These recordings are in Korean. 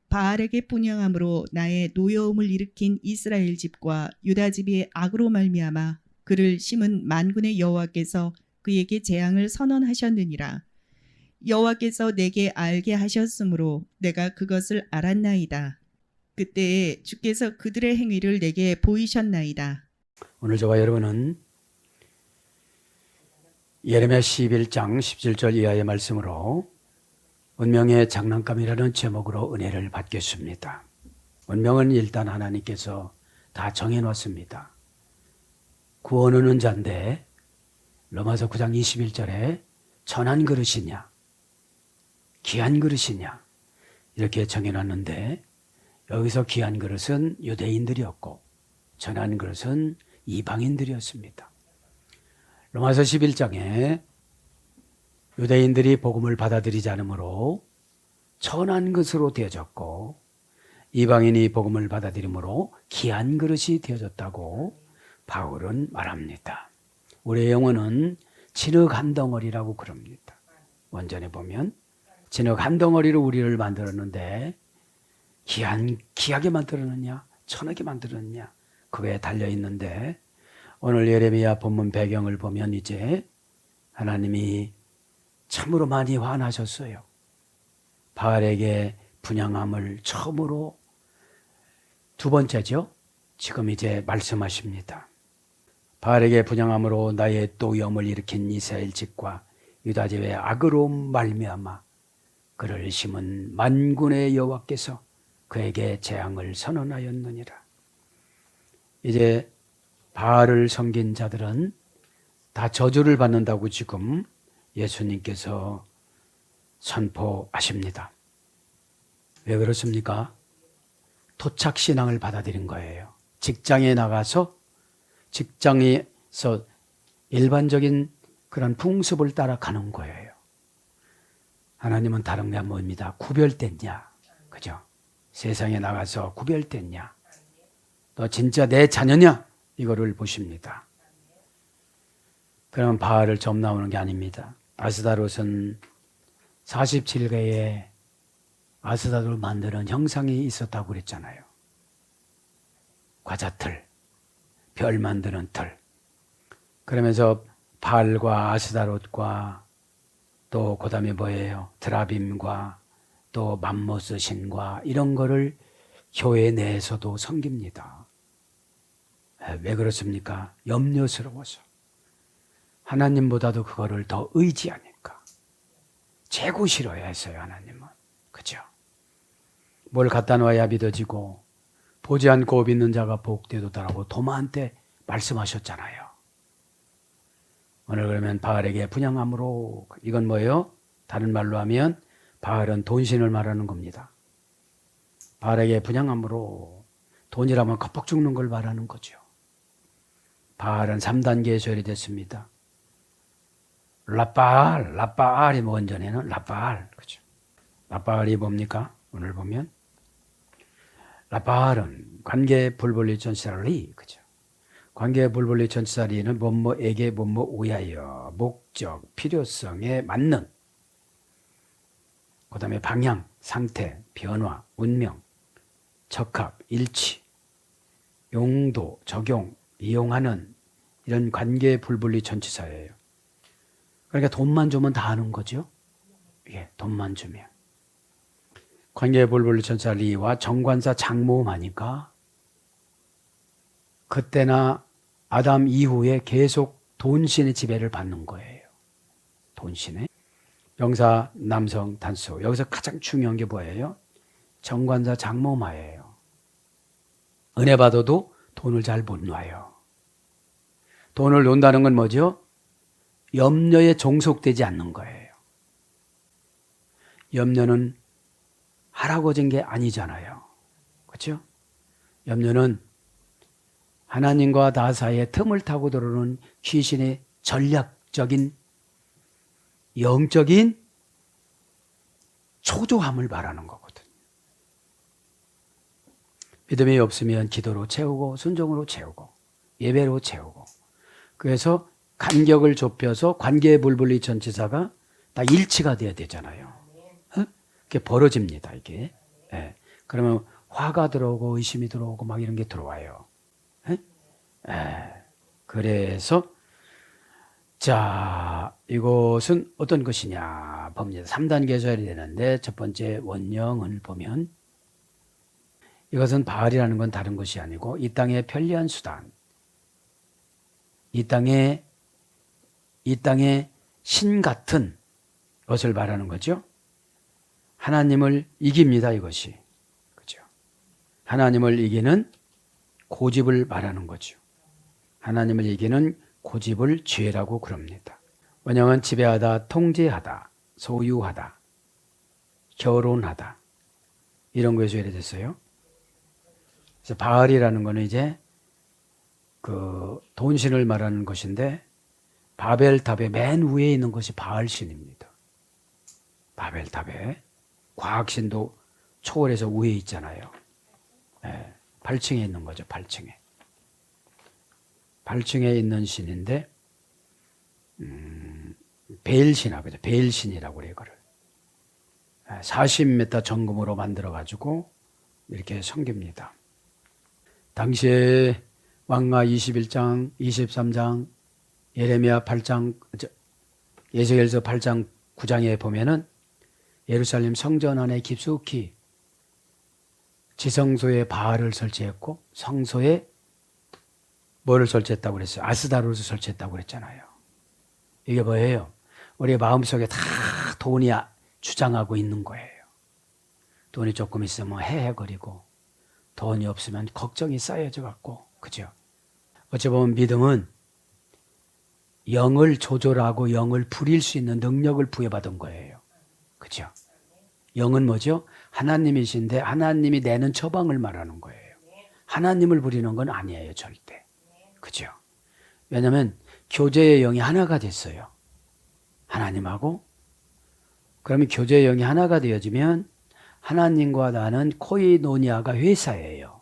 바알에게 분향함으로 나의 노여움을 일으킨 이스라엘 집과 유다 집이 악으로 말미암아 그를 심은 만군의 여호와께서 그에게 재앙을 선언하셨느니라. 여호와께서 내게 알게 하셨으므로 내가 그것을 알았나이다. 그때에 주께서 그들의 행위를 내게 보이셨나이다. 오늘 저와 여러분은 예레미야 11장 17절 이하의 말씀으로 운명의 장난감이라는 제목으로 은혜를 받겠습니다. 운명은 일단 하나님께서 다 정해놨습니다. 구원하는 자인데 로마서 9장 21절에 천한 그릇이냐 귀한 그릇이냐 이렇게 정해놨는데 여기서 귀한 그릇은 유대인들이었고 천한 그릇은 이방인들이었습니다. 로마서 11장에 유대인들이 복음을 받아들이지 않으므로 천한 것으로 되어졌고 이방인이 복음을 받아들이므로 귀한 그릇이 되어졌다고 바울은 말합니다. 우리의 영혼은 진흙 한 덩어리라고 그럽니다. 원전에 보면 진흙 한 덩어리로 우리를 만들었는데 귀하게 만들었느냐 천하게 만들었느냐 그거에 달려있는데 오늘 예레미야 본문 배경을 보면 이제 하나님이 참으로 많이 화나셨어요. 바알에게 분향함을 처음으로 두 번째죠. 지금 이제 말씀하십니다. 바알에게 분향함으로 나의 노여움을 일으킨 이스라엘 집과 유다 집의 악으로 말미암아 그를 심은 만군의 여호와께서 그에게 재앙을 선언하였느니라. 이제 바알을 섬긴 자들은 다 저주를 받는다고 지금 예수님께서 선포하십니다. 왜 그렇습니까? 토착신앙을 받아들인 거예요. 직장에 나가서 직장에서 일반적인 그런 풍습을 따라가는 거예요. 하나님은 다른 게 뭡니다? 구별됐냐? 그죠? 세상에 나가서 구별됐냐? 너 진짜 내 자녀냐? 이거를 보십니다. 그러면 바알을 점 나오는 게 아닙니다. 아스다롯은 47개의 아스다롯을 만드는 형상이 있었다고 그랬잖아요. 과자틀, 별 만드는 틀. 그러면서 바알과 아스다롯과 또 그 다음에 뭐예요? 드라빔과 또 맘모스 신과 이런 거를 교회 내에서도 섬깁니다. 왜 그렇습니까? 염려스러워서. 하나님보다도 그거를 더 의지하니까. 재고 싫어했어요, 하나님은. 그죠? 뭘 갖다 놔야 믿어지고, 보지 않고 믿는 자가 복되도다라고 도마한테 말씀하셨잖아요. 오늘 그러면 바알에게 분향함으로, 이건 뭐예요? 다른 말로 하면 바알은 돈신을 말하는 겁니다. 바알에게 분향함으로 돈이라면 겁박 죽는 걸 말하는 거죠. 바알은 3단계에 소열됐습니다. 라바알이 원전에는 라바알, 그죠? 라바알이 뭡니까? 오늘 보면 라바알은 관계 불분리 전치사리, 그죠? 관계 불분리 전치사리는 뭐뭐에게 뭐뭐 오야여 목적, 필요성에 맞는, 그 다음에 방향, 상태, 변화, 운명, 적합, 일치, 용도, 적용, 이용하는 이런 관계 불분리 전치사예요. 그러니까 돈만 주면 다 하는 거죠. 예, 돈만 주면. 관계 불분리 전치사 리와 정관사 장모음 하니까 그때나 아담 이후에 계속 돈신의 지배를 받는 거예요. 돈신의. 명사 남성 단수. 여기서 가장 중요한 게 뭐예요? 정관사 장모마예요. 은혜 받아도 돈을 잘 못 놔요. 돈을 논다는 건 뭐죠? 염려에 종속되지 않는 거예요. 염려는 하라고 준 게 아니잖아요. 그렇죠? 염려는 하나님과 나 사이에 틈을 타고 들어오는 귀신의 전략적인 영적인 초조함을 말하는 거거든요. 믿음이 없으면 기도로 채우고 순종으로 채우고 예배로 채우고, 그래서 간격을 좁혀서 관계의 불분리 전치사가 다 일치가 돼야 되잖아요. 그게 벌어집니다, 이게. 네. 그러면 화가 들어오고 의심이 들어오고 막 이런 게 들어와요. 그래서 자, 이것은 어떤 것이냐 봅니다. 3단계에서 해야 되는데 첫 번째 원령을 보면 이것은 바알이라는 건 다른 것이 아니고 이 땅의 편리한 수단, 이 땅의 신 같은 것을 말하는 거죠. 하나님을 이깁니다, 이것이. 그죠? 하나님을 이기는 고집을 말하는 거죠. 하나님을 이기는 고집을 죄라고 그럽니다. 원형은 지배하다, 통제하다, 소유하다, 결혼하다 이런 거에서 예래됐어요. 그래서 바알이라는 거는 이제 그 돈신을 말하는 것인데 바벨탑의 맨 위에 있는 것이 바알신입니다. 바벨탑에 과학신도 초월해서 위에 있잖아요. 8층에 있는 거죠. 8층에. 8층에 있는 신인데 베일신이라고 그러죠. 베일신이라고 그래요. 이거를 40m 정금으로 만들어 가지고 이렇게 섬깁니다. 당시에 왕가 21장, 23장, 예레미야 8장, 예수겔서 8장, 9장에 보면은 예루살렘 성전 안에 깊숙이 지성소에 바알을 설치했고 성소에 뭐를 설치했다고 그랬어요? 아스다롯을 설치했다고 그랬잖아요. 이게 뭐예요? 우리의 마음속에 다 돈이 주장하고 있는 거예요. 돈이 조금 있으면 헤헤거리고 돈이 없으면 걱정이 쌓여져 갖고 그죠? 어찌 보면 믿음은 영을 조절하고 영을 부릴 수 있는 능력을 부여받은 거예요. 그죠? 영은 뭐죠? 하나님이신데 하나님이 내는 처방을 말하는 거예요. 하나님을 부리는 건 아니에요, 절대. 그죠? 왜냐하면 교제의 영이 하나가 됐어요. 하나님하고. 그러면 교제의 영이 하나가 되어지면 하나님과 나는 코이노니아가 회사예요.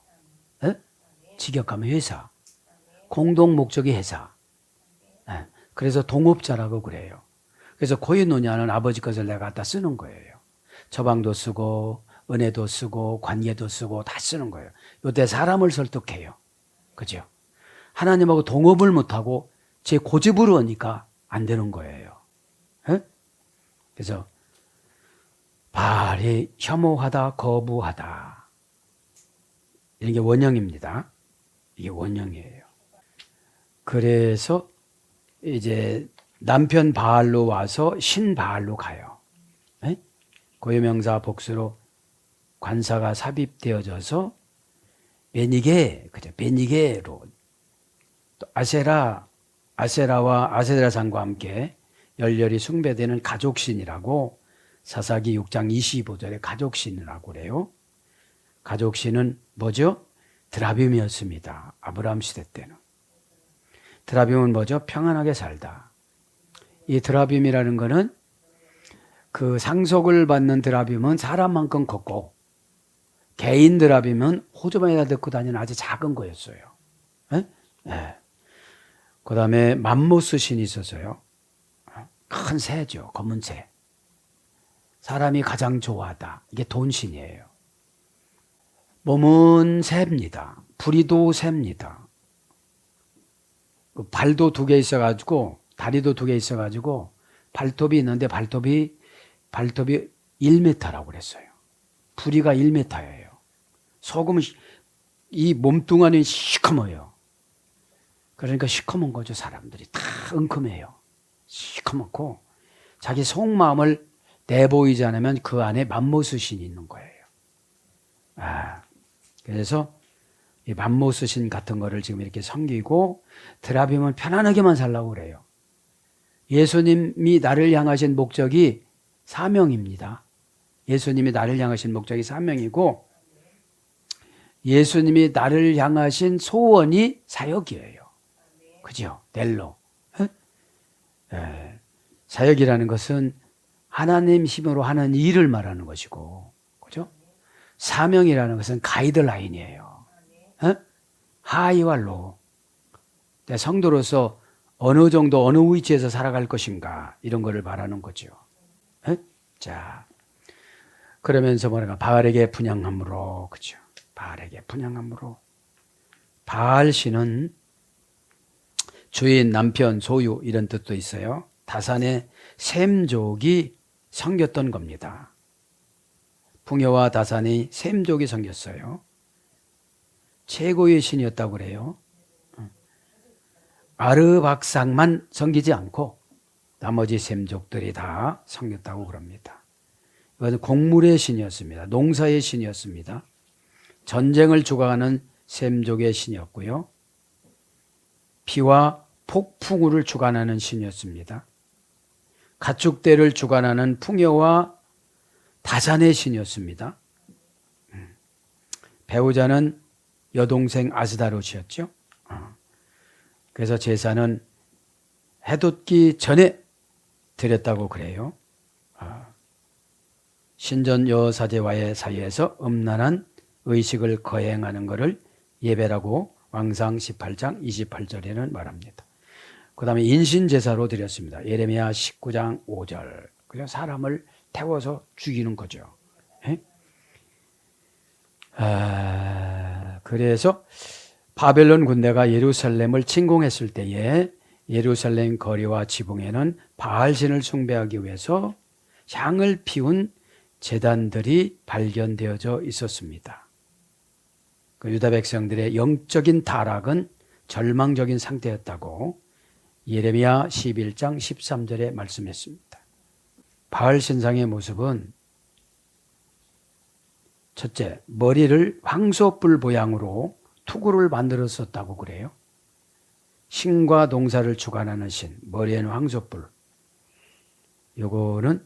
직역하면 회사. 공동 목적이 회사. 그래서 동업자라고 그래요. 그래서 코이노니아는 아버지 것을 내가 갖다 쓰는 거예요. 처방도 쓰고 은혜도 쓰고 관계도 쓰고 다 쓰는 거예요. 이때 사람을 설득해요. 그죠? 하나님하고 동업을 못하고 제 고집으로 하니까 안 되는 거예요. 그래서 바알이 혐오하다, 거부하다. 이런 게 원형입니다. 이게 원형이에요. 그래서 이제 남편 바알로 와서 신 바알로 가요. 고유명사 복수로 관사가 삽입되어져서 베니게로 또 아세라와 아세라상과 함께 열렬히 숭배되는 가족신이라고 사사기 6장 25절에 가족신이라고 그래요. 가족신은 뭐죠? 드라빔이었습니다. 아브라함 시대 때는. 드라빔은 뭐죠? 평안하게 살다. 이 드라빔이라는 거는 그 상속을 받는 드라빔은 사람만큼 컸고 개인 드라빔은 호주머니에다 넣고 다니는 아주 작은 거였어요. 그 다음에 맘모스 신이 있었어요. 큰 새죠. 검은 새. 사람이 가장 좋아하다. 이게 돈신이에요. 몸은 새입니다. 부리도 새입니다. 발도 2개 있어가지고 다리도 2개 있어가지고 발톱이 있는데 발톱이 1m라고 그랬어요. 부리가 1m예요. 속으면 이 몸뚱아리 시커머요. 그러니까 시커먼 거죠. 사람들이 다 엉큼해요. 시커멓고 자기 속마음을 내보이지 않으면 그 안에 맘모스 신이 있는 거예요. 그래서 이 맘모스 신 같은 거를 지금 이렇게 섬기고 드라빔은 편안하게만 살라고 그래요. 예수님이 나를 향하신 목적이 사명입니다. 예수님이 나를 향하신 목적이 사명이고 예수님이 나를 향하신 소원이 사역이에요. 그죠? 델로. 사역이라는 것은 하나님 힘으로 하는 일을 말하는 것이고, 그죠? 사명이라는 것은 가이드라인이에요. 하이와 로. 내 성도로서 어느 정도 어느 위치에서 살아갈 것인가 이런 거를 말하는 거죠. 자, 그러면서 뭐랄까 바알에게 분향함으로, 그죠? 바알에게 분향함으로. 바알 신은 주인, 남편, 소유 이런 뜻도 있어요. 다산의 셈족이 섬겼던 겁니다. 풍요와 다산이 셈족이 섬겼어요. 최고의 신이었다고 그래요. 아르박삭만 섬기지 않고 나머지 셈족들이 다 섬겼다고 그럽니다. 이것은 곡물의 신이었습니다. 농사의 신이었습니다. 전쟁을 주관하는 셈족의 신이었고요. 비와 폭풍우를 주관하는 신이었습니다. 가축대를 주관하는 풍요와 다산의 신이었습니다. 배우자는 여동생 아스다롯이었죠. 그래서 제사는 해돋기 전에 드렸다고 그래요. 신전 여사제와의 사이에서 음란한 의식을 거행하는 것을 예배라고 왕상 18장 28절에는 말합니다. 그 다음에 인신제사로 드렸습니다. 예레미야 19장 5절. 그냥 사람을 태워서 죽이는 거죠. 그래서 바벨론 군대가 예루살렘을 침공했을 때에 예루살렘 거리와 지붕에는 바알신을 숭배하기 위해서 향을 피운 제단들이 발견되어져 있었습니다. 그 유다 백성들의 영적인 타락은 절망적인 상태였다고 예레미야 11장 13절에 말씀했습니다. 바알 신상의 모습은 첫째, 머리를 황소뿔 모양으로 투구를 만들었었다고 그래요. 신과 농사를 주관하는 신, 머리에는 황소뿔. 요거는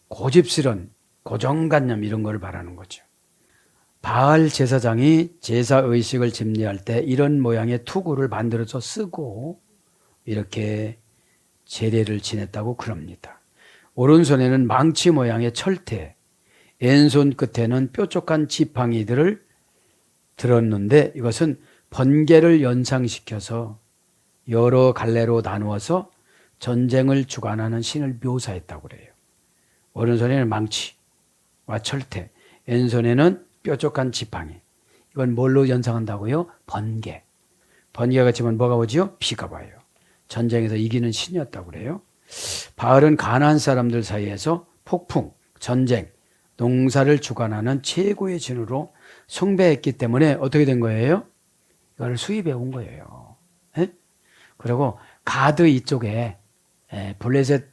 고집스런 고정관념 이런 걸 말하는 거죠. 바알 제사장이 제사의식을 집례할 때 이런 모양의 투구를 만들어서 쓰고 이렇게 제례를 지냈다고 그럽니다. 오른손에는 망치 모양의 철퇴, 왼손 끝에는 뾰족한 지팡이들을 들었는데 이것은 번개를 연상시켜서 여러 갈래로 나누어서 전쟁을 주관하는 신을 묘사했다고 그래요. 오른손에는 망치와 철퇴, 왼손에는 뾰족한 지팡이. 이건 뭘로 연상한다고요? 번개. 번개가 치면 뭐가 오지요? 비가 와요. 전쟁에서 이기는 신이었다고 그래요. 바알은 가나안 사람들 사이에서 폭풍, 전쟁, 농사를 주관하는 최고의 신으로 숭배했기 때문에 어떻게 된 거예요? 이걸 수입해 온 거예요. 그리고 가드 이쪽에 블레셋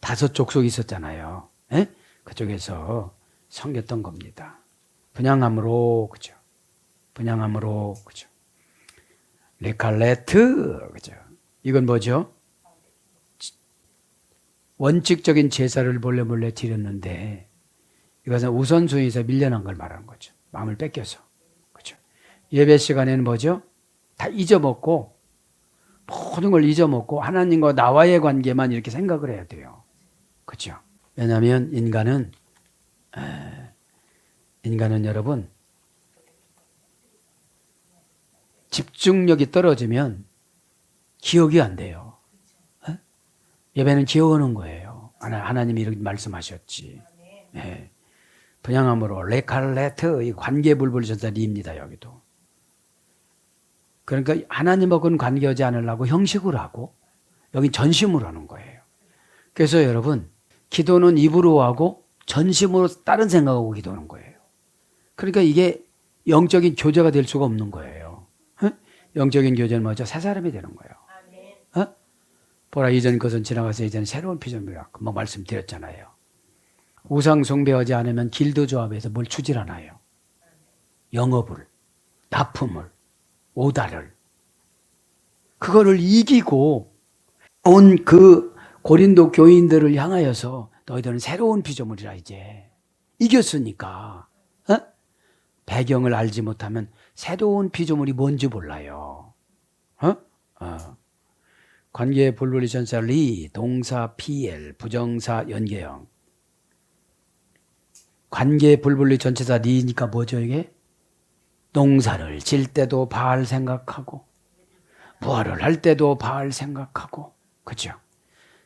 5족속이 있었잖아요. 그쪽에서 섬겼던 겁니다. 분향함으로, 그죠? 분향함으로, 그죠? 레칼레트, 그죠? 이건 뭐죠? 원칙적인 제사를 몰래 드렸는데 이것은 우선순위에서 밀려난 걸 말하는 거죠. 마음을 뺏겨서. 그죠? 예배 시간에는 뭐죠? 다 잊어먹고 모든 걸 잊어먹고 하나님과 나와의 관계만 이렇게 생각을 해야 돼요. 그죠? 왜냐하면 인간은 여러분 집중력이 떨어지면 기억이 안 돼요. 예배는 기억하는 거예요. 하나님이 이렇게 말씀하셨지. 네. 분향함으로 레칼레트, 이 관계불불전사 리입니다. 여기도. 그러니까 하나님하고는 관계하지 않으려고 형식을 하고 여기 전심으로 하는 거예요. 그래서 여러분 기도는 입으로 하고 전심으로 다른 생각하고 기도하는 거예요. 그러니까 이게 영적인 교제가 될 수가 없는 거예요. 영적인 교제는 뭐죠? 새 사람이 되는 거예요. 보라 이전 것은 지나가서 이제는 새로운 피조물이라 금방 말씀드렸잖아요. 우상 숭배하지 않으면 길드 조합에서 뭘 주질 않아요. 영업을, 납품을, 오다를. 그거를 이기고 온 그 고린도 교인들을 향하여서 너희들은 새로운 피조물이라 이제 이겼으니까 배경을 알지 못하면 새로운 피조물이 뭔지 몰라요. 관계 불분리 전사 리, 동사 PL, 부정사 연계형. 관계 불분리 전체사 리니까 뭐죠 이게? 농사를 질 때도 바알 생각하고 부활을 할 때도 바알 생각하고 그죠?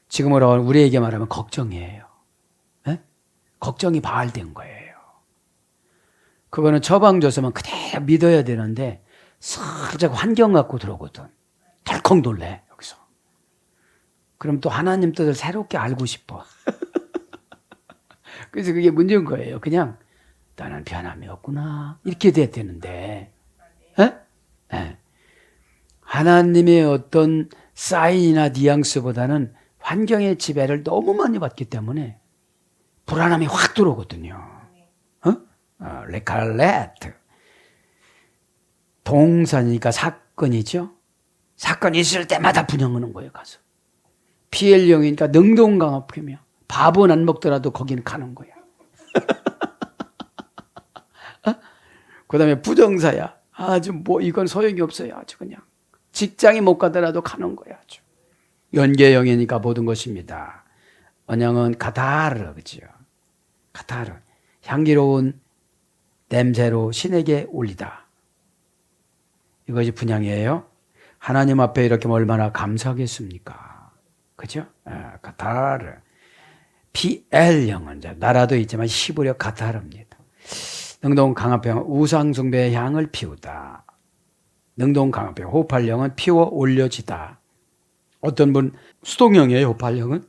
지금으로 우리에게 말하면 걱정이에요. 걱정이 바알된 거예요. 그거는 처방줬으면 그대로 믿어야 되는데 살짝 환경 갖고 들어오거든. 덜컥 놀래 여기서. 그럼 또 하나님 뜻을 새롭게 알고 싶어. 그래서 그게 문제인 거예요. 그냥 나는 변함이 없구나 이렇게 돼야 되는데 하나님의 어떤 사인이나 뉘앙스보다는 환경의 지배를 너무 많이 받기 때문에 불안함이 확 들어오거든요. 레칼레트 동사니까 사건이죠. 사건이 있을 때마다 분양하는 거예요. 가서 피엘령이니까 능동강압하며 밥은 안 먹더라도 거기는 가는 거야. 그 다음에 부정사야. 아주 뭐 이건 소용이 없어요. 아주 그냥 직장에 못 가더라도 가는 거야. 아주 연계형이니까 모든 것입니다. 언양은 카타르, 그죠? 카타르, 향기로운 냄새로 신에게 올리다. 이것이 분향이에요. 하나님 앞에 이렇게 얼마나 감사하겠습니까? 그죠? 카타르. PL형은 나라도 있지만 히브리어 카타르입니다. 능동 강압형 우상숭배의 향을 피우다. 능동 강압형 호팔형은 피워 올려지다. 어떤 분 수동형이에요. 호팔형은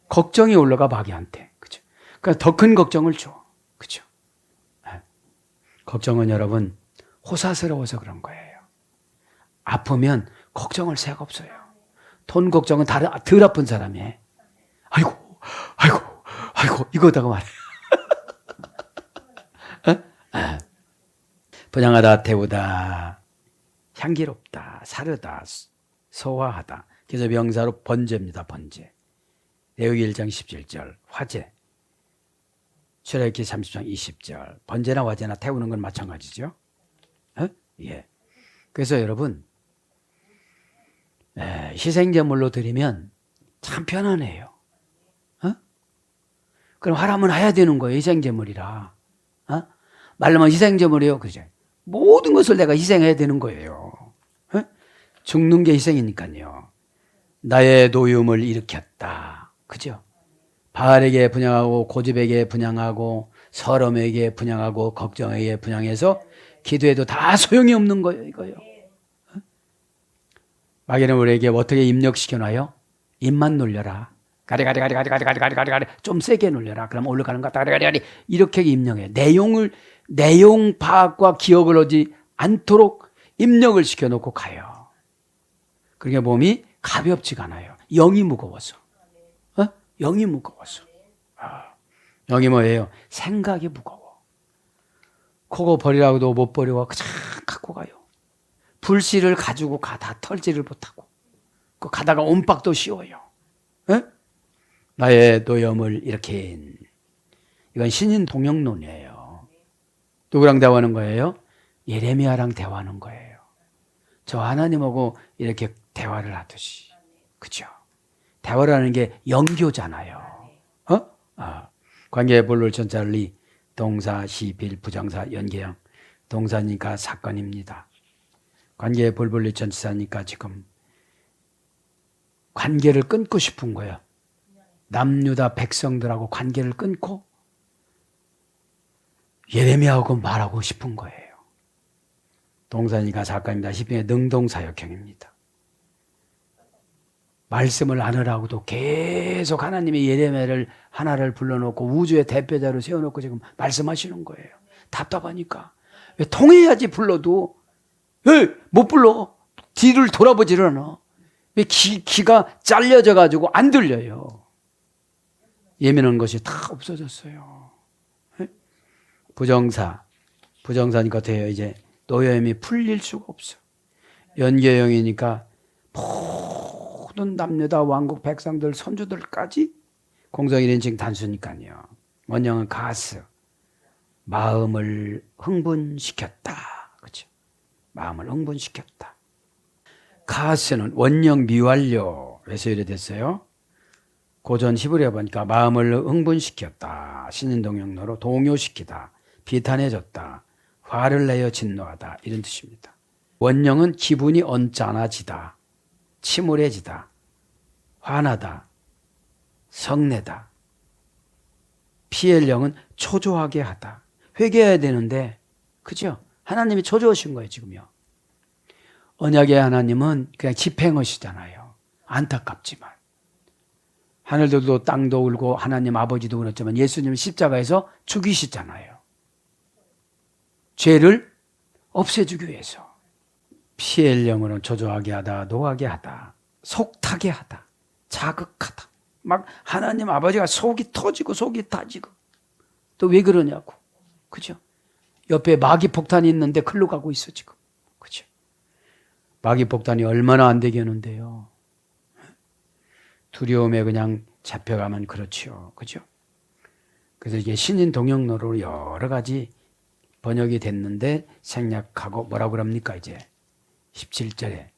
걱정이 올라가 마귀한테. 그죠? 그러니까 더 큰 걱정을 줘. 그죠? 걱정은 여러분 호사스러워서 그런 거예요. 아프면 걱정할 새가 없어요. 돈 걱정은 덜 아픈 사람이 해. 아이고 이거다가 말해. 분양하다, 태우다, 향기롭다, 사르다, 소화하다. 그래서 명사로 번제입니다. 번제. 레위기 1장 17절 화제. 출애굽기 30장 20절 번제나 화제나 태우는 건 마찬가지죠. 예. 그래서 여러분 희생제물로 드리면 참 편안해요. 그럼 하라면 해야 되는 거예요. 희생제물이라. 말로만 희생제물이에요. 그죠? 모든 것을 내가 희생해야 되는 거예요. 죽는 게 희생이니까요. 나의 노임을 일으켰다. 그죠? 바알에게 분향하고 고집에게 분향하고 서름에게 분향하고 걱정에게 분향해서 기도해도 다 소용이 없는 거예요. 이거요. 마귀는 우리에게 어떻게 입력시켜놔요? 입만 놀려라. 가리 좀 세게 놀려라. 그럼 올라가는 것 같다. 가리 이렇게 입력해요. 내용 파악과 기억을 하지 않도록 입력을 시켜놓고 가요. 그러니까 몸이 가볍지가 않아요. 영이 무거워서. 영이 무거워서. 영이 뭐예요? 생각이 무거워. 그거 버리라고도 못 버리고 그냥 갖고 가요. 불씨를 가지고 가다 털지를 못하고 그 가다가 옴박도 씌워요. 나의 노염을 이렇게 이건 신인 동역론이에요. 누구랑 대화하는 거예요? 예레미야랑 대화하는 거예요. 저 하나님하고 이렇게 대화를 하듯이. 그죠? 대화라는 게 연교잖아요. 관계 본를 전자리 동사 시빌 부정사 연계형 동사니까 사건입니다. 관계 볼볼리 전치사니까 지금 관계를 끊고 싶은 거예요. 남유다 백성들하고 관계를 끊고 예레미야하고 말하고 싶은 거예요. 동사니까 사건입니다. 시편의 능동사역형입니다. 말씀을 안 하라고도 계속 하나님이 예레미야를 하나를 불러놓고 우주의 대표자로 세워놓고 지금 말씀하시는 거예요. 답답하니까. 왜 통해야지 불러도 왜 못 불러? 뒤를 돌아보지를 않아. 왜 귀가 잘려져가지고 안 들려요. 예민한 것이 다 없어졌어요. 부정사니까 돼요. 이제 노여움이 풀릴 수가 없어. 연계형이니까 모든 남녀다 왕국 백성들 선조들까지 공성 1인칭 단수니까요. 원형은 가스, 마음을 흥분시켰다. 그렇죠? 마음을 흥분시켰다. 가스는 원형 미완료에서 이래됐어요. 고전 히브리어 보니까 마음을 흥분시켰다. 신인동역로로 동요시키다. 비탄해졌다. 화를 내어 진노하다. 이런 뜻입니다. 원형은 기분이 언짢아지다. 침울해지다. 화나다. 성내다. 피엘령은 초조하게 하다. 회개해야 되는데, 그죠? 하나님이 초조하신 거예요, 지금요. 언약의 하나님은 그냥 집행하시잖아요. 안타깝지만. 하늘들도 땅도 울고 하나님 아버지도 그렇지만 예수님은 십자가에서 죽이시잖아요. 죄를 없애주기 위해서. 피엘령으로는 초조하게 하다, 노하게 하다, 속타게 하다, 자극하다. 막 하나님 아버지가 속이 터지고 속이 타지고. 또 왜 그러냐고. 그죠? 옆에 마귀 폭탄이 있는데 글로 가고 있어 지금. 그죠? 마귀 폭탄이 얼마나 안 되겠는데요. 두려움에 그냥 잡혀가면 그렇죠. 그죠? 그래서 이게 신인 동역로로 여러 가지 번역이 됐는데 생략하고 뭐라고 그럽니까 이제 17절에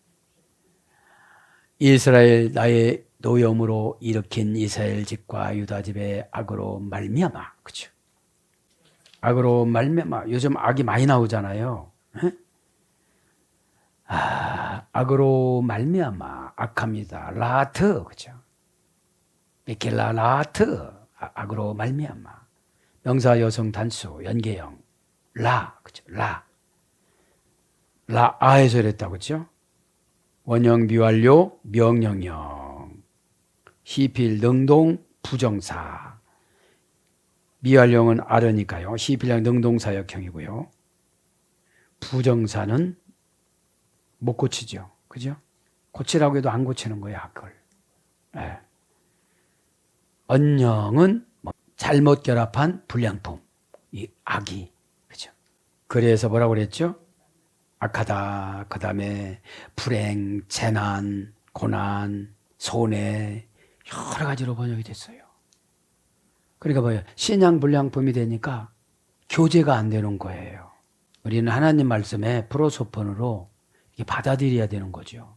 이스라엘 나의 노염으로 일으킨 이스라엘 집과 유다 집의 악으로 말미암아. 그죠? 악으로 말미암아. 요즘 악이 많이 나오잖아요. 악으로 말미암아. 악합니다. 라트. 그죠? 베켈라 라트. 악으로 말미암아. 명사 여성 단수 연계형. 라. 그죠? 라. 아에서 이랬다고 그죠? 원형 미완료 명령형. 시필 능동 부정사. 미완료는 아르니까요. 시필령 능동사역형이고요. 부정사는 못 고치죠. 그죠? 고치라고 해도 안 고치는 거예요, 악을. 네. 언령은 잘못 결합한 불량품. 이 악이. 그죠? 그래서 뭐라고 그랬죠? 악하다. 그 다음에 불행, 재난, 고난, 손해 여러 가지로 번역이 됐어요. 그러니까 뭐예요? 신앙 불량품이 되니까 교제가 안 되는 거예요. 우리는 하나님 말씀에 프로소폰으로 받아들여야 되는 거죠.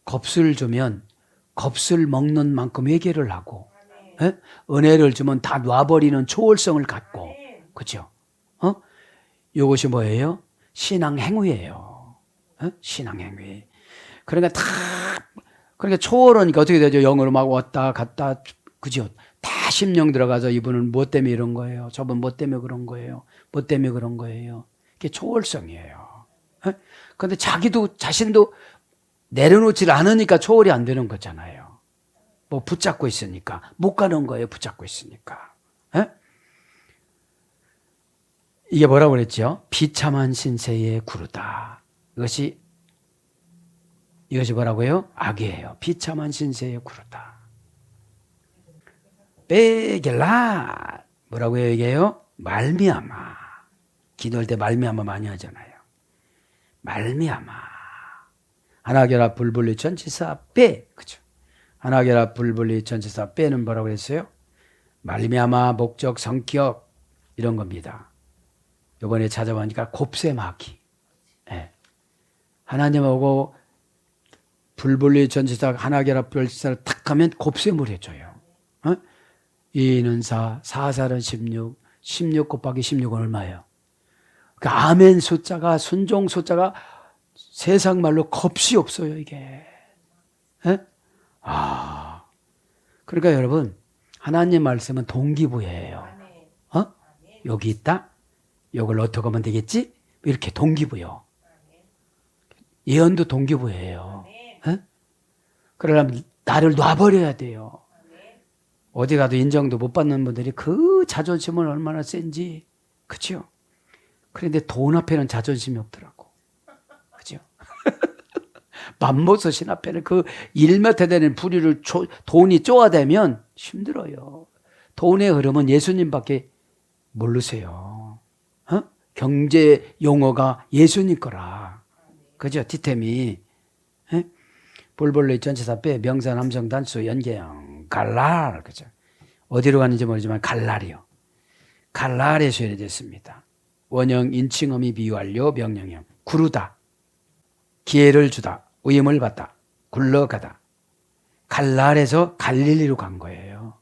겁을 주면 겁을 먹는 만큼 회개를 하고, 예? 은혜를 주면 다 놔버리는 초월성을 갖고, 그죠? 이것이 뭐예요? 신앙 행위예요. 신앙 행위. 그러니까 그러니까 초월하니까 어떻게 되죠? 영으로 막 왔다 갔다, 그죠? 다 심령 들어가서 이분은 뭐 때문에 이런 거예요? 저분 뭐 때문에 그런 거예요? 뭐 때문에 그런 거예요? 그게 초월성이에요. 그런데 자신도 내려놓질 않으니까 초월이 안 되는 거잖아요. 뭐 붙잡고 있으니까. 못 가는 거예요. 붙잡고 있으니까. 이게 뭐라고 그랬죠? 비참한 신세에 구르다. 이것이 뭐라고요? 악이에요. 비참한 신세에 구르다. 베겔라 뭐라고 얘기해요? 말미암아. 기도할 때 말미암아 많이 하잖아요. 말미암아. 하나결합 불분리 전치사 빼. 그죠? 하나결합 불분리 전치사 빼는 뭐라고 했어요? 말미암아 목적 성격 이런 겁니다. 이번에 찾아보니까 곱셈하기. 네. 하나님하고 불분리 전치사 하나결합 전치사를 탁 하면 곱셈을 해줘요. 2는 4, 4살은 16, 16 곱하기 16은 얼마예요? 그러니까 아멘 숫자가, 순종 숫자가 세상 말로 겁이 없어요, 이게. 그러니까 여러분, 하나님 말씀은 동기부여예요. 여기 있다? 이걸 어떻게 하면 되겠지? 이렇게 동기부여. 예언도 동기부여예요. 그러려면 나를 놔버려야 돼요. 어디 가도 인정도 못 받는 분들이 그 자존심은 얼마나 센지. 그죠? 그런데 돈 앞에는 자존심이 없더라고. 그죠? 맘모스신 앞에는 그 1m 되는 부리를 돈이 쪼아대면 힘들어요. 돈의 흐름은 예수님밖에 모르세요. 경제 용어가 예수님 거라. 그죠? 디템이. 볼볼레 전치사 빼 명사 남성 단수 연계형 갈랄. 그죠? 어디로 가는지 모르지만 갈랄이요. 갈랄에 소개됐습니다. 원형 인칭어미 비완료 명령형 구르다. 기회를 주다. 위임을 받다. 굴러가다. 갈랄에서 갈릴리로 간 거예요.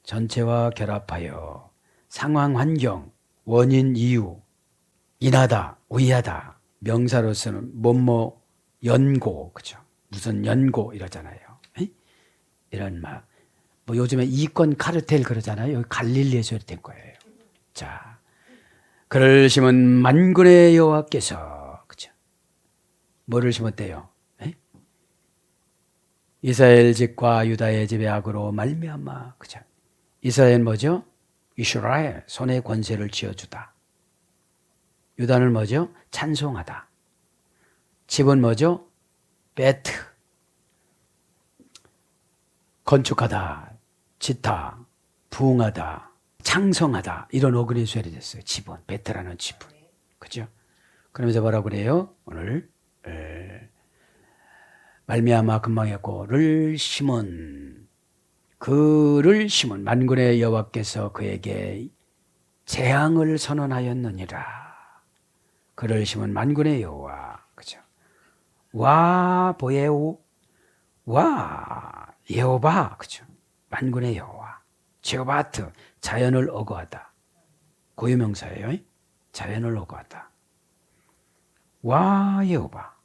전체와 결합하여 상황 환경 원인 이유 인하다 위하다 명사로서는 뭐뭐 연고 그죠? 무슨 연고 이러잖아요. 이런 막 뭐 요즘에 이권 카르텔 그러잖아요. 여기 갈릴리에서 된 거예요. 자, 그를 심은 만군의 여호와께서, 그죠? 뭐를 심었대요? 에? 이스라엘 집과 유다의 집의 악으로 말미암아, 그죠? 이스라엘 뭐죠? 이스라엘 손에 권세를 쥐어주다. 유다는 뭐죠? 찬송하다. 집은 뭐죠? 베트, 건축하다, 짓다, 부흥하다, 창성하다, 이런 어근이 소리됐어요. 집은, 베트라는 집은. 그죠? 그러면서 뭐라고 그래요? 오늘 말미암아 금방 했고 그를 심은 만군의 여호와께서 그에게 재앙을 선언하였느니라. 그를 심은 만군의 여호와, 그죠? 와 보예우, 와 여호바, 그죠? 만군의 여호와, 제오바트, 자연을 어거하다. 고유명사예요. 자연을 어거하다. 와 여호바,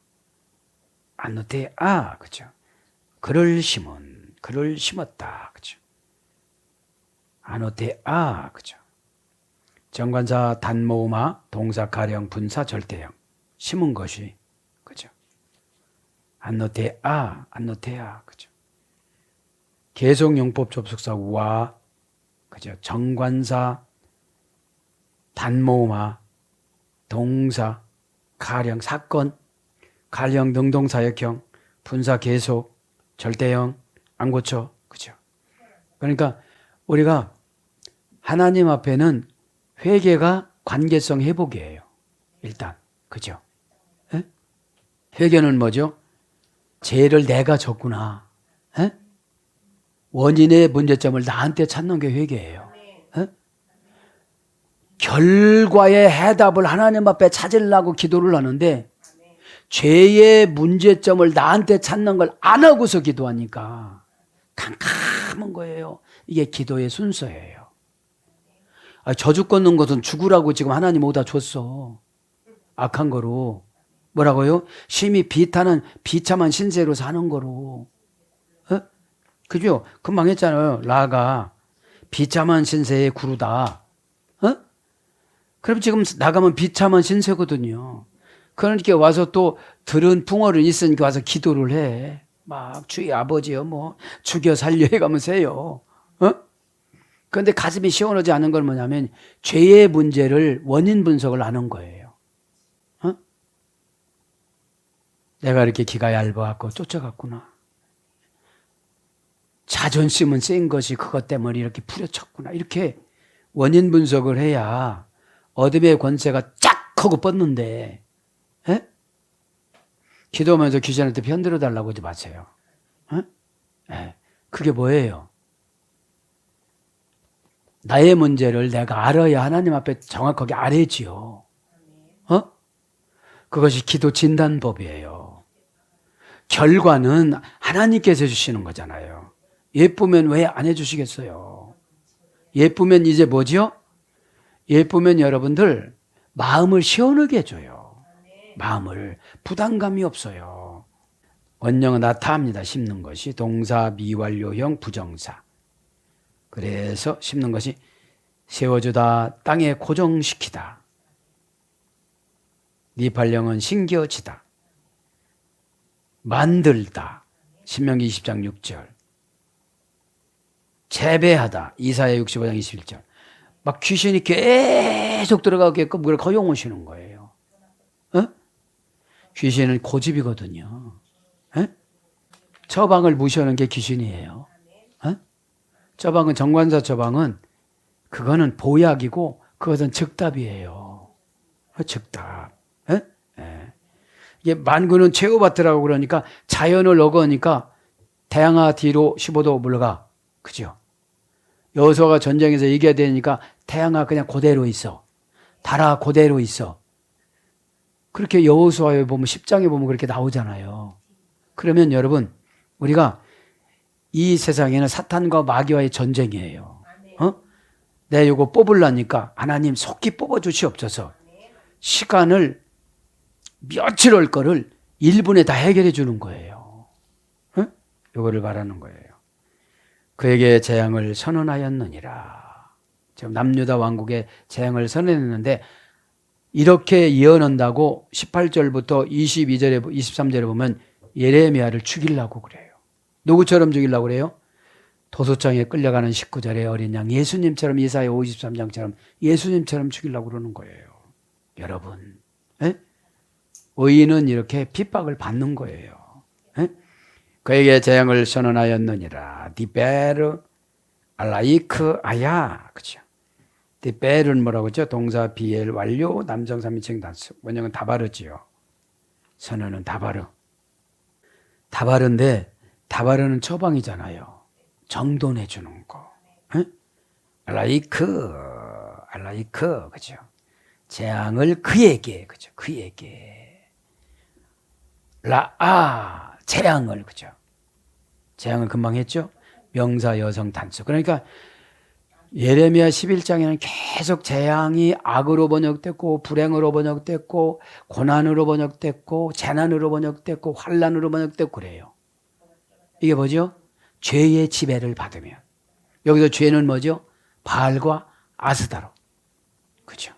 안노테 아, 그죠? 그를 심었다, 그죠? 아노테 아, 그죠? 정관사 단모음아 동사 가령 분사 절대형 심은 것이, 그죠? 안노테아, 안노테아, 그죠? 계속용법 접속사 와, 그죠? 정관사 단모음아 동사 가령 사건 가령 능동사역형 분사 계속 절대형 안 고쳐, 그죠? 그러니까 우리가 하나님 앞에는 회개가 관계성 회복이에요. 일단, 그죠? 에? 회개는 뭐죠? 죄를 내가 졌구나. 에? 원인의 문제점을 나한테 찾는 게 회개예요. 에? 결과의 해답을 하나님 앞에 찾으려고 기도를 하는데 죄의 문제점을 나한테 찾는 걸 안 하고서 기도하니까 캄캄한 거예요. 이게 기도의 순서예요. 저주 걷는 것은 죽으라고 지금 하나님 오다 줬어. 악한 거로. 뭐라고요? 심히 비참한 신세로 사는 거로. 어? 그죠? 금방 했잖아요. 라가 비참한 신세의 구루다. 어? 그럼 지금 나가면 비참한 신세거든요. 그러니까 와서 또 들은 풍어를 있으니까 와서 기도를 해. 막 주의 아버지요 뭐 죽여 살려 해가면서 해요. 어? 그런데 가슴이 시원하지 않은 건 뭐냐면 죄의 문제를 원인 분석을 안 한 거예요. 어? 내가 이렇게 기가 얇아갖고 쫓아갔구나. 자존심은 센 것이 그것 때문에 이렇게 부려쳤구나. 이렇게 원인 분석을 해야 어둠의 권세가 쫙 하고 뻗는데, 에? 기도하면서 귀신한테 편들어 달라고 하지 마세요. 에? 에. 그게 뭐예요? 나의 문제를 내가 알아야 하나님 앞에 정확하게 알아야지요. 어? 그것이 기도 진단법이에요. 결과는 하나님께서 해주시는 거잖아요. 예쁘면 왜 안 해주시겠어요? 예쁘면 이제 뭐죠? 예쁘면 여러분들 마음을 시원하게 해줘요. 마음을 부담감이 없어요. 원형은 나타합니다. 심는 것이 동사 미완료형 부정사. 그래서 심는 것이 세워주다, 땅에 고정시키다. 니팔령은 심겨지다, 만들다. 신명기 20장 6절. 재배하다. 이사야 65장 21절. 막 귀신이 계속 들어가게끔 그걸 허용하시는 거예요. 어? 귀신은 고집이거든요. 어? 처방을 무시하는 게 귀신이에요. 어? 처방은 정관사 처방은 그거는 보약이고 그것은 즉답이에요. 즉답. 에? 에. 이게 만군은 최후밭이라고 그러니까 자연을 어거니까 태양아 뒤로 15도 물러가. 그죠? 여호수아가 전쟁에서 이겨야 되니까 태양아 그냥 그대로 있어. 달아 그대로 있어. 그렇게 여호수아에 보면 10장에 보면 그렇게 나오잖아요. 그러면 여러분 우리가 이 세상에는 사탄과 마귀와의 전쟁이에요. 어? 내가 이거 뽑으려니까 하나님 속히 뽑아주시옵소서. 시간을 며칠 올 거를 1분에 다 해결해 주는 거예요. 어? 이거를 말하는 거예요. 그에게 재앙을 선언하였느니라. 지금 남유다 왕국에 재앙을 선언했는데 이렇게 예언한다고 18절부터 22절에 23절에 보면 예레미야를 죽이려고 그래요. 누구처럼 죽이려고 그래요? 도소장에 끌려가는 19절의 어린 양 예수님처럼 이사야 53장처럼 예수님처럼 죽이려고 그러는 거예요. 여러분, 에? 의인은 이렇게 핍박을 받는 거예요. 에? 그에게 재앙을 선언하였느니라. 디베르 알라이크 아야. 그죠? 디베르는 뭐라고 했죠? 동사 비엘 완료 남성 3인칭 단수. 원형은 다바르지요. 선언은 다바르. 다바르인데 다바르는 처방이잖아요. 정돈해 주는 거. 에? 알라이크 그죠? 재앙을 그에게, 그죠? 그에게. 라아, 재앙을, 그죠? 재앙을 금방 했죠? 명사 여성 단수. 그러니까 예레미야 11장에는 계속 재앙이 악으로 번역됐고 불행으로 번역됐고 고난으로 번역됐고 재난으로 번역됐고 환난으로 번역됐고 그래요. 이게 뭐죠? 죄의 지배를 받으면. 여기서 죄는 뭐죠? 바알과 아스다로. 그죠?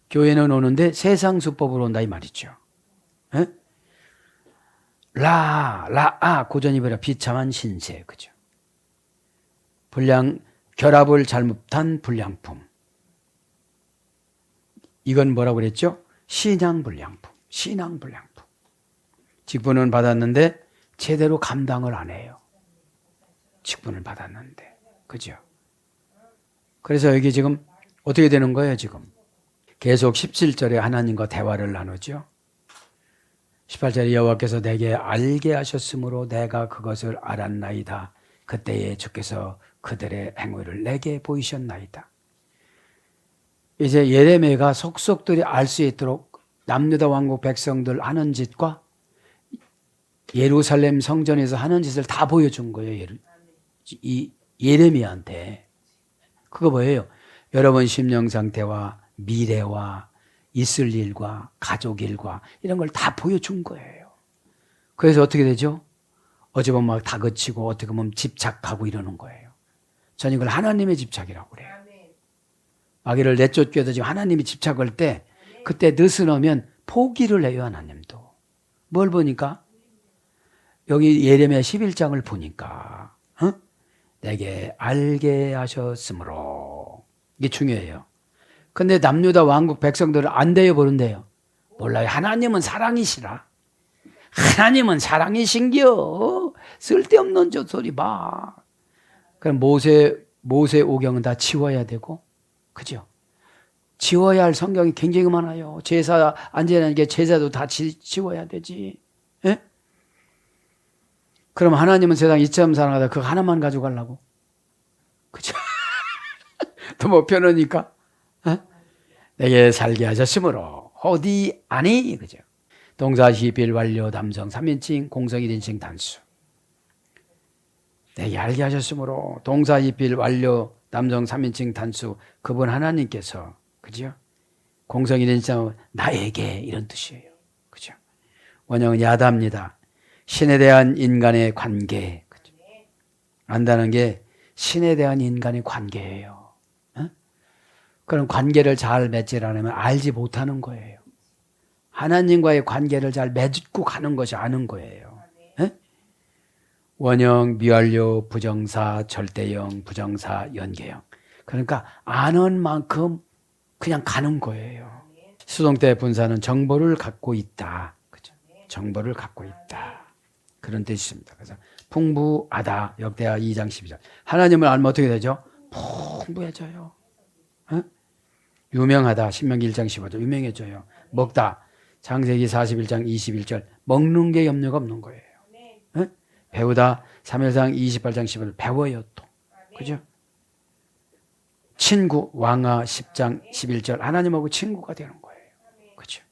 교회는 오는데 세상 수법으로 온다 이 말이죠. 에? 고전이 뭐라 비참한 신세. 그죠? 결합을 잘못한 불량품. 이건 뭐라고 그랬죠? 신앙불량품. 직분은 받았는데 제대로 감당을 안 해요. 직분을 받았는데. 그죠? 그래서 여기 지금 어떻게 되는 거예요, 지금? 계속 17절에 하나님과 대화를 나누죠. 18절에 여호와께서 내게 알게 하셨으므로 내가 그것을 알았나이다. 그때에 주께서 그들의 행위를 내게 보이셨나이다. 이제 예레미야가 속속들이 알 수 있도록 남유다 왕국 백성들 하는 짓과 예루살렘 성전에서 하는 짓을 다 보여준 거예요. 이 예레미야한테. 그거 뭐예요? 여러분 심령 상태와 미래와 있을 일과 가족 일과 이런 걸 다 보여준 거예요. 그래서 어떻게 되죠? 어제 보면 막 다그치고 어떻게 보면 집착하고 이러는 거예요. 저는 이걸 하나님의 집착이라고 그래요. 마귀를 내쫓기에도 지금 하나님이 집착할 때 그때 느슨하면 포기를 해요. 하나님도. 뭘 보니까? 여기 예레미야 11장을 보니까 내게 알게 하셨으므로. 이게 중요해요. 근데 남유다 왕국 백성들은 안 돼요, 모른대요? 몰라요. 하나님은 사랑이시라. 하나님은 사랑이신겨. 쓸데없는 저 소리 봐. 그럼 모세 오경은 다 지워야 되고, 그죠? 지워야 할 성경이 굉장히 많아요. 제사 안 지내는 게 제사도 다 지워야 되지. 예? 그럼 하나님은 세상 이처럼 사랑하다 그거 하나만 가져가려고? 그죠? 또 뭐 편하니까? 내게 살게 하셨으므로 어디 아니? 그죠? 동사 시필 완료 남성 3인칭 공성 1인칭 단수. 내게 알게 하셨으므로 동사 시필 완료 남성 3인칭 단수 그분 하나님께서 그죠? 공성 1인칭 나에게 이런 뜻이에요. 그죠? 원형은 야다입니다. 신에 대한 인간의 관계. 그죠? 안다는 게 신에 대한 인간의 관계예요. 그런 관계를 잘 맺지 않으면 알지 못하는 거예요. 하나님과의 관계를 잘 맺고 가는 것이 아는 거예요. 에? 원형, 미완료, 부정사, 절대형, 부정사, 연계형. 그러니까 아는 만큼 그냥 가는 거예요. 수동태 분사는 정보를 갖고 있다. 그죠? 정보를 갖고 있다. 그런 뜻이 있습니다. 그래서 풍부하다. 역대하 2장 12절. 하나님을 알면 어떻게 되죠? 풍부해져요. 에? 유명하다. 신명기 1장 15절. 유명해져요. 먹다. 창세기 41장 21절. 먹는 게 염려가 없는 거예요. 에? 배우다. 사무엘상 28장 15절. 배워요 또. 그죠? 친구. 왕하 10장 11절. 하나님하고 친구가 되는 거예요. 그죠?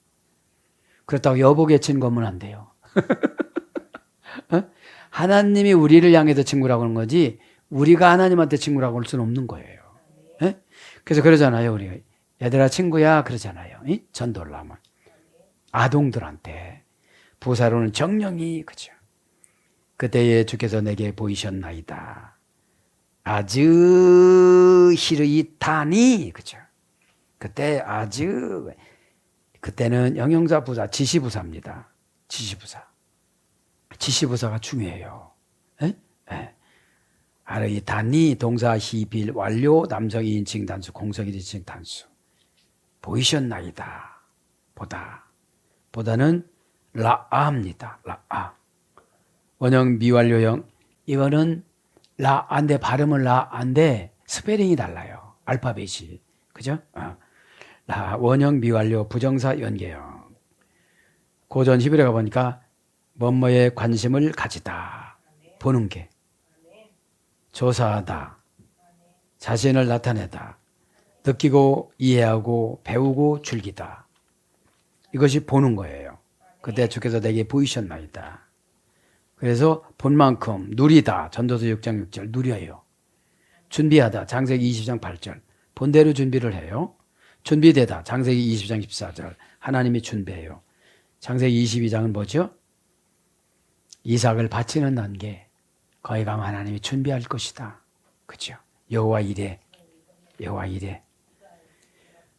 그렇다고 여복의 친구면 안 돼요. 하나님이 우리를 향해서 친구라고 하는 거지 우리가 하나님한테 친구라고 할 수는 없는 거예요. 에? 그래서 그러잖아요. 우리가. 얘들아 친구야 그러잖아요. 전도를 하면. 아동들한테. 부사로는 정령이 그죠. 그때에 주께서 내게 보이셨나이다. 아즈 히르이타니, 그죠? 그때 아즈, 그때는 형용사 부사, 지시부사입니다. 지시부사. 지시부사가 중요해요. 에? 에. 아르이타니, 동사 히빌 완료, 남성 2인칭 단수, 공성 1인칭 단수. 보이셨나이다. 보다. 보다는 라아입니다. 라아. 원형 미완료형. 이거는 라아인데 발음은 라아인데 스페링이 달라요. 알파벳이. 그죠? 라, 원형 미완료 부정사 연계형. 고전 히브리어 가보니까 뭐뭐에 관심을 가지다. 보는 게. 조사하다. 자신을 나타내다. 느끼고 이해하고 배우고 즐기다. 이것이 보는 거예요. 그때 주께서 내게 보이셨나이다. 그래서 본 만큼 누리다. 전도서 6장 6절 누려요. 준비하다. 창세기 20장 8절 본대로 준비를 해요. 준비되다. 창세기 20장 14절 하나님이 준비해요. 창세기 22장은 뭐죠? 이삭을 바치는 단계. 거기 가면 하나님이 준비할 것이다. 그죠? 여호와 이레. 여호와 이레.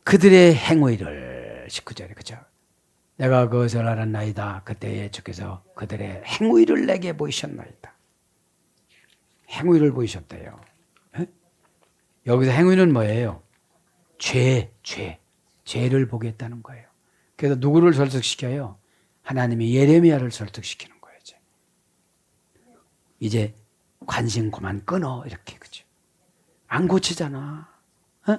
그들의 행위를 19절에 그죠? 내가 그것을 알았나이다. 그때에 주께서 그들의 행위를 내게 보이셨나이다. 행위를 보이셨대요. 에? 여기서 행위는 뭐예요? 죄를 보겠다는 거예요. 그래서 누구를 설득시켜요? 하나님이 예레미야를 설득시키는 거예요. 이제 관심 그만 끊어 이렇게 그죠? 안 고치잖아. 어?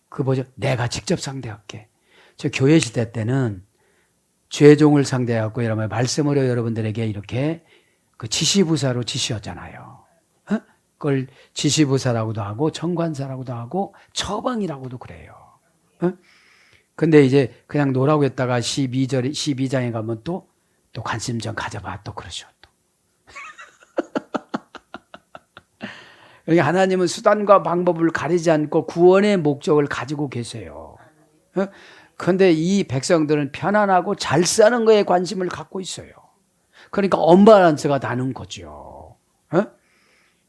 그 뭐죠? 내가 직접 상대할게. 저 교회 시대 때는 죄종을 상대하고 이러면 말씀으로 여러분들에게 이렇게 그 지시부사로 지시했잖아요. 어? 그걸 지시부사라고도 하고 정관사라고도 하고 처방이라고도 그래요. 어? 근데 이제 그냥 노라고 했다가 12장에 가면 또 관심 좀 가져봐 또 그러셔. 그러니까 하나님은 수단과 방법을 가리지 않고 구원의 목적을 가지고 계세요. 그런데 이 백성들은 편안하고 잘 사는 거에 관심을 갖고 있어요. 그러니까 언밸런스가 나는 거죠.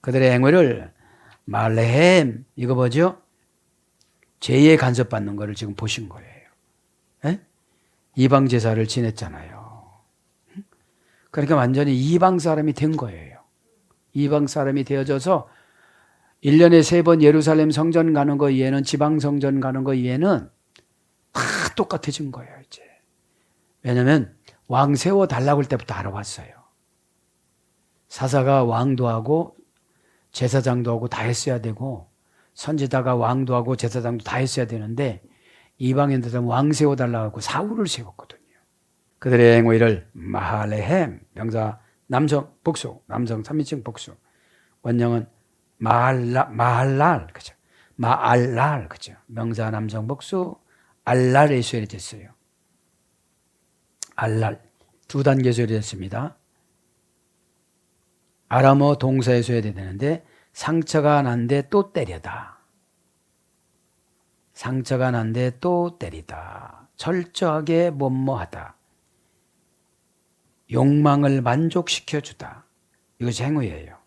그들의 행위를 말레헴 이거 뭐죠? 죄에 간섭받는 거를 지금 보신 거예요. 이방 제사를 지냈잖아요. 그러니까 완전히 이방 사람이 된 거예요. 이방 사람이 되어져서 1년에 3번 예루살렘 성전 가는 거 이외에는 지방 성전 가는 거 이외에는 다 똑같아진 거예요, 이제. 왜냐면 왕 세워 달라고 할 때부터 알아왔어요. 사사가 왕도 하고 제사장도 하고 다 했어야 되고 선지자가 왕도 하고 제사장도 다 했어야 되는데 이방인들은 왕 세워 달라고 하고 사울을 세웠거든요. 그들의 행위를 마할레헴 명사 남성 복수, 남성 3인칭 복수. 원형은 마할랄, 그죠? 마알랄, 그죠? 명사 남성 복수, 알랄의 수열이 됐어요. 알랄. 2단계 수열이 됐습니다. 아람어 동사의 수열이 되는데, 상처가 난데 또 때려다. 상처가 난데 또 때리다. 철저하게 뭐뭐하다. 욕망을 만족시켜주다. 이것이 행위예요.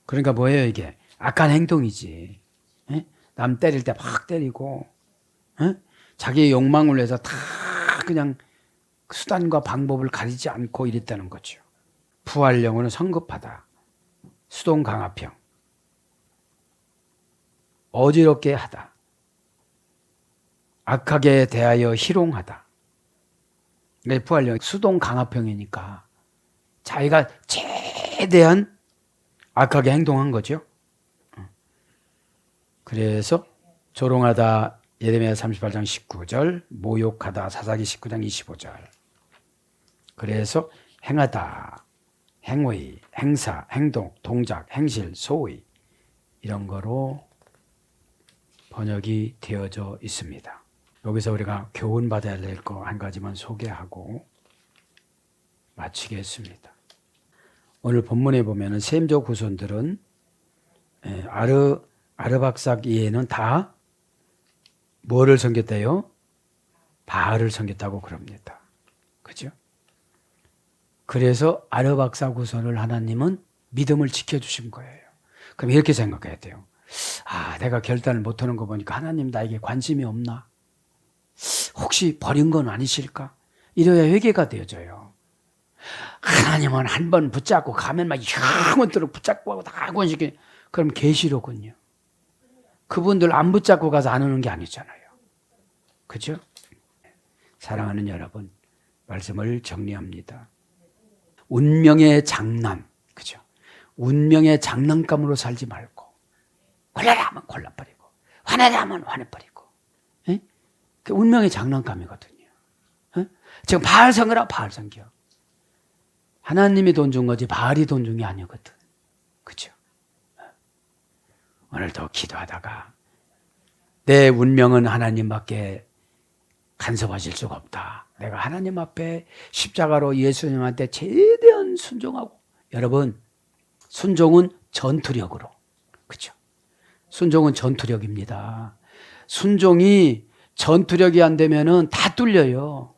그러니까 뭐예요 이게? 악한 행동이지. 에? 남 때릴 때 막 때리고 자기의 욕망을 위해서 다 그냥 수단과 방법을 가리지 않고 이랬다는 거죠. 부활령어는 성급하다. 수동강압형. 어지럽게 하다. 악하게 대하여 희롱하다. 부활령 수동강압형이니까 자기가 최대한 악하게 행동한 거죠. 그래서 조롱하다 예레미야 38장 19절, 모욕하다 사사기 19장 25절. 그래서 행하다, 행위, 행사, 행동, 동작, 행실, 소위 이런 거로 번역이 되어져 있습니다. 여기서 우리가 교훈 받아야 될 거 한 가지만 소개하고 마치겠습니다. 오늘 본문에 보면은 셈족 후손들은 아르박삭 이해는 다 뭐를 섬겼대요? 바알을 섬겼다고 그럽니다. 그죠? 그래서 아르박삭 후손을 하나님은 믿음을 지켜주신 거예요. 그럼 이렇게 생각해야 돼요. 아, 내가 결단을 못하는 거 보니까 하나님 나에게 관심이 없나? 혹시 버린 건 아니실까? 이래야 회개가 되어져요. 하나님은 한 번 붙잡고 가면 막 영원토록 붙잡고 하고 다 권시키 그럼 계시로군요. 그분들 안 붙잡고 가서 안 오는 게 아니잖아요. 그죠? 사랑하는 여러분, 말씀을 정리합니다. 운명의 장난, 그죠? 운명의 장난감으로 살지 말고, 골라라 하면 골라버리고, 화내라 하면 화내버리고, 에? 그 운명의 장난감이거든요. 에? 지금 바알 섬겨라, 바알 섬겨. 하나님이 돈 준 거지, 바알이 돈 준 게 아니거든. 그죠? 오늘도 기도하다가, 내 운명은 하나님밖에 간섭하실 수가 없다. 내가 하나님 앞에 십자가로 예수님한테 최대한 순종하고, 여러분, 순종은 전투력으로, 그렇죠? 순종은 전투력입니다. 순종이 전투력이 안 되면은 다 뚫려요.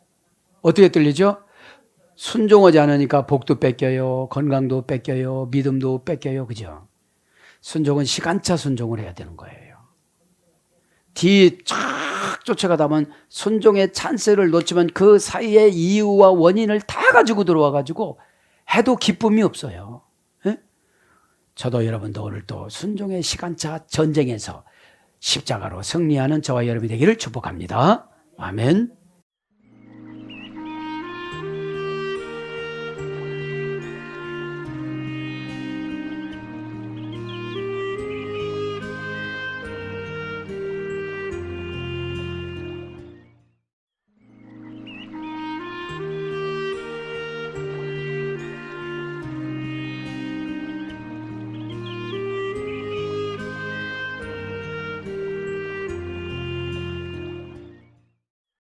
어떻게 뚫리죠? 순종하지 않으니까 복도 뺏겨요, 건강도 뺏겨요, 믿음도 뺏겨요, 그죠? 순종은 시간차 순종을 해야 되는 거예요. 뒤 쫙 쫓아가다 보면 순종의 찬스를 놓치면 그 사이에 이유와 원인을 다 가지고 들어와 가지고 해도 기쁨이 없어요. 예? 저도 여러분도 오늘 또 순종의 시간차 전쟁에서 십자가로 승리하는 저와 여러분이 되기를 축복합니다. 아멘.